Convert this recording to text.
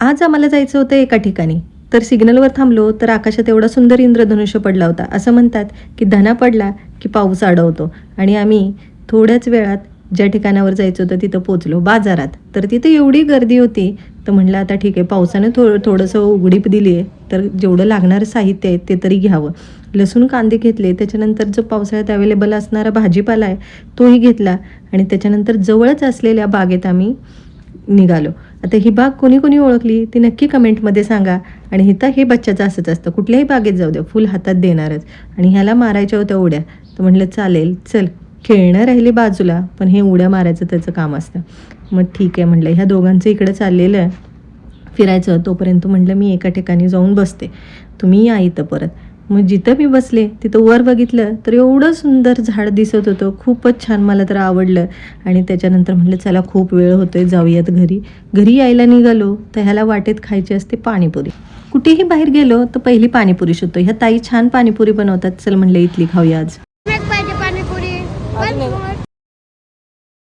आज आम्हाला जायचं होतं एका ठिकाणी, तर सिग्नलवर थांबलो तर आकाशात एवढा सुंदर इंद्रधनुष्य पडला होता. असं म्हणतात की धना पडला की पाऊस अडवतो. आणि आम्ही थोड्याच वेळात ज्या ठिकाणावर जायचं होतं तिथं पोचलो, बाजारात. तर तिथं एवढी गर्दी होती, तर म्हटलं आता ठीक आहे, पावसानं थोडंसं उघडीप दिली आहे, तर जेवढं लागणारं साहित्य आहे ते तरी घ्यावं. लसूण कांदे घेतले, त्याच्यानंतर जो पावसाळ्यात अवेलेबल असणारा भाजीपाला आहे तोही घेतला आणि त्याच्यानंतर जवळच असलेल्या बागेत आम्ही निघालो. आता ही बाग कोणी कोणी ओळखली ती नक्की कमेंटमध्ये सांगा. आणि इथं हे बच्चाचं असंच असतं, कुठल्याही बागेत जाऊ द्या फुल हातात देणारच. आणि ह्याला मारायच्या होत्या उड्या, तर म्हटलं चालेल चल, खेळणं राहिली बाजूला, पण हे उड्या मारायचं त्याचं काम असतं. मग ठीक आहे म्हटलं, ह्या दोघांचं इकडं चाललेलं आहे फिरायचं, तोपर्यंत म्हटलं मी एका ठिकाणी जाऊन बसते, तुम्ही या इथं परत. मग जिथं मी बसले तिथं वर बघितलं तर एवढं सुंदर झाड दिसत होतं, खूपच छान, मला तर आवडलं. आणि त्याच्यानंतर म्हटलं चला खूप वेळ होतोय, जाऊयात घरी. घरी यायला निघालो तर ह्याला वाटेत खायची असते पाणीपुरी. कुठेही बाहेर गेलो तर पहिली पाणीपुरी शोधतो. ह्या ताई छान पाणीपुरी बनवतात, चल म्हणलं इथली खाऊया आज. पाहिजे पाणीपुरी.